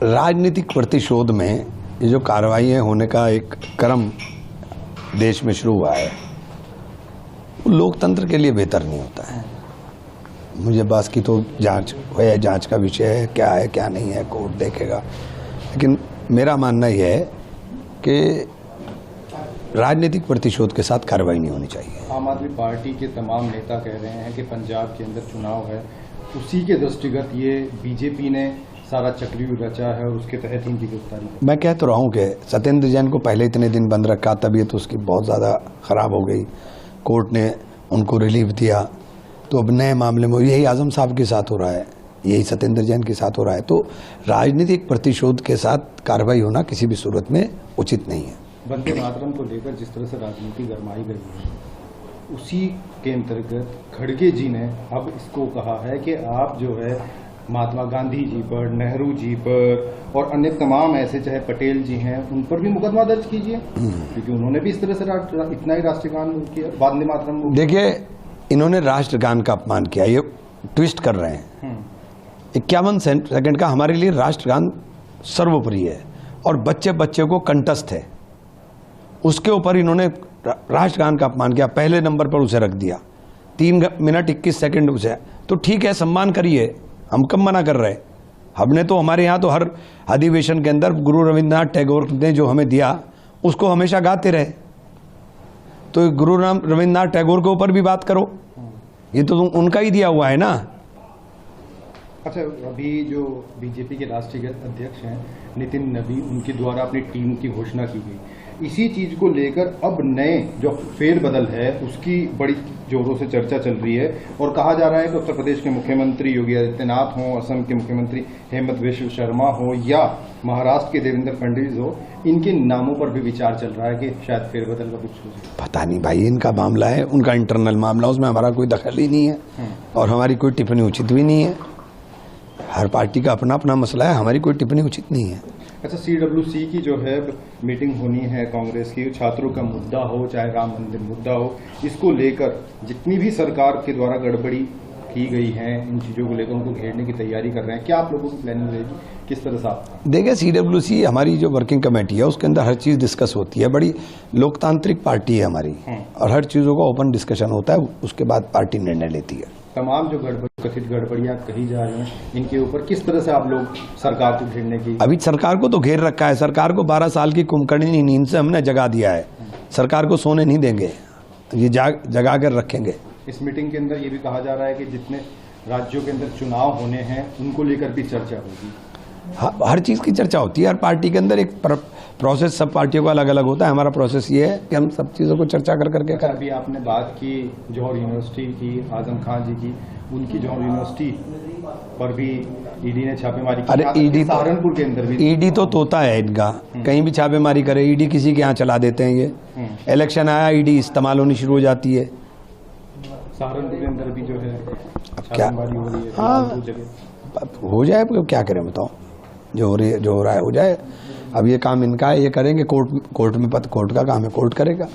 राजनीतिक प्रतिशोध में ये जो कार्रवाइयाँ होने का एक क्रम देश में शुरू हुआ है वो लोकतंत्र के लिए बेहतर नहीं होता है। मुझे बस की तो जांच है, जांच का विषय है, क्या नहीं है कोर्ट देखेगा, लेकिन मेरा मानना यह है कि राजनीतिक प्रतिशोध के साथ कार्रवाई नहीं होनी चाहिए। आम आदमी पार्टी के तमाम नेता कह रहे हैं कि पंजाब के अंदर चुनाव है, उसी के दृष्टिगत ये बीजेपी ने सारा चक्रव्यूह रचा है और उसके तहत इनकी गिरफ्तारी। मैं कह तो रहा हूँ कि सत्येंद्र जैन को पहले इतने दिन बंद रखा, तबीयत उसकी बहुत ज़्यादा ख़राब हो गई, कोर्ट ने उनको रिलीफ दिया, तो अब नए मामले में यही आजम साहब के साथ हो रहा है, यही सत्येंद्र जैन के साथ हो रहा है। तो राजनीतिक प्रतिशोध के साथ कार्रवाई होना किसी भी सूरत में उचित नहीं है। वंदे मातरम को लेकर जिस तरह से राजनीति गरमाई गई है, उसी के अंतर्गत खड़गे जी ने अब इसको कहा है कि आप जो है महात्मा गांधी जी पर, नेहरू जी पर और अन्य तमाम ऐसे चाहे पटेल जी हैं उन पर भी मुकदमा दर्ज कीजिए, क्योंकि उन्होंने भी इस तरह से इतना ही राष्ट्रगान किया, वंदे मातरम। देखिए, इन्होंने राष्ट्रगान का अपमान किया, ये ट्विस्ट कर रहे हैं। 51 सेकंड का हमारे लिए राष्ट्रगान सर्वोपरि है और बच्चे बच्चे को कंठस्थ है, उसके ऊपर इन्होंने राष्ट्रगान का अपमान किया, पहले नंबर पर उसे रख दिया, 3 मिनट 21 सेकंड उसे। तो ठीक है, सम्मान करिए, हम कब मना कर रहे। हमने तो हमारे यहाँ तो हर अधिवेशन के अंदर गुरु रविंद्रनाथ टैगोर ने जो हमें दिया उसको हमेशा गाते रहे, तो गुरु रविंद्रनाथ टैगोर के ऊपर भी बात करो, ये तो उनका ही दिया हुआ है ना। अच्छा, अभी जो बीजेपी के राष्ट्रीय अध्यक्ष हैं नितिन नबी, उनके द्वारा अपनी टीम की घोषणा की गई, इसी चीज को लेकर अब नए जो फेरबदल है उसकी बड़ी जोरों से चर्चा चल रही है और कहा जा रहा है कि उत्तर प्रदेश के मुख्यमंत्री योगी आदित्यनाथ हों, असम के मुख्यमंत्री हेमंत बिश्व शर्मा हो या महाराष्ट्र के देवेंद्र फडणवीस हो, इनके नामों पर भी विचार चल रहा है कि शायद फेरबदल का कुछ हो। पता नहीं भाई, इनका मामला है, उनका इंटरनल मामला, उसमें हमारा कोई दखल ही नहीं है और हमारी कोई टिप्पणी उचित भी नहीं है। हर पार्टी का अपना अपना मसला है, हमारी कोई टिप्पणी उचित नहीं है। अच्छा, CWC की जो है मीटिंग होनी है कांग्रेस की, छात्रों का मुद्दा हो चाहे राम मंदिर मुद्दा हो, इसको लेकर जितनी भी सरकार के द्वारा गड़बड़ी की गई है, इन चीज़ों को लेकर उनको घेरने की तैयारी कर रहे हैं, क्या आप लोगों की प्लानिंग रहेगी, किस तरह से आप? देखिए, CWC हमारी जो वर्किंग कमेटी है उसके अंदर हर चीज़ डिस्कस होती है, बड़ी लोकतांत्रिक पार्टी है हमारी और हर चीज़ों का ओपन डिस्कशन होता है, उसके बाद पार्टी निर्णय लेती है। तमाम जो कथित गड़बड़ियां कही जा रही हैं, इनके ऊपर किस तरह से आप लोग सरकार को घेरने की? अभी सरकार को तो घेर रखा है, सरकार को 12 साल की कुंभकर्णी नींद से हमने जगा दिया है, सरकार को सोने नहीं देंगे, ये जगा कर रखेंगे। इस मीटिंग के अंदर ये भी कहा जा रहा है कि जितने राज्यों के अंदर चुनाव होने हैं उनको लेकर भी चर्चा होगी। हर चीज़ की चर्चा होती है, हर पार्टी के अंदर एक प्रोसेस सब पार्टियों का अलग अलग होता है। हमारा प्रोसेस ये है कि हम सब चीज़ों को चर्चा कर करके करें। अभी आपने बात की जौहर यूनिवर्सिटी की, आजम खान जी की, उनकी जौहर यूनिवर्सिटी पर भी ईडी ने छापेमारी की। अरे ईडी, सहारनपुर के अंदर भी ईडी तो तोता है इनका, कहीं भी छापेमारी करे, ईडी किसी के यहाँ चला देते हैं। ये इलेक्शन आया, ईडी इस्तेमाल होनी शुरू हो जाती है। सहारनपुर के अंदर भी जो है छापेमारी हो रही है। हाँ, हो जाए, क्या करें बताओ, जो हो रहा है हो जाए। अब ये काम इनका है, ये करेंगे, कोर्ट में कोर्ट का काम है, कोर्ट करेगा।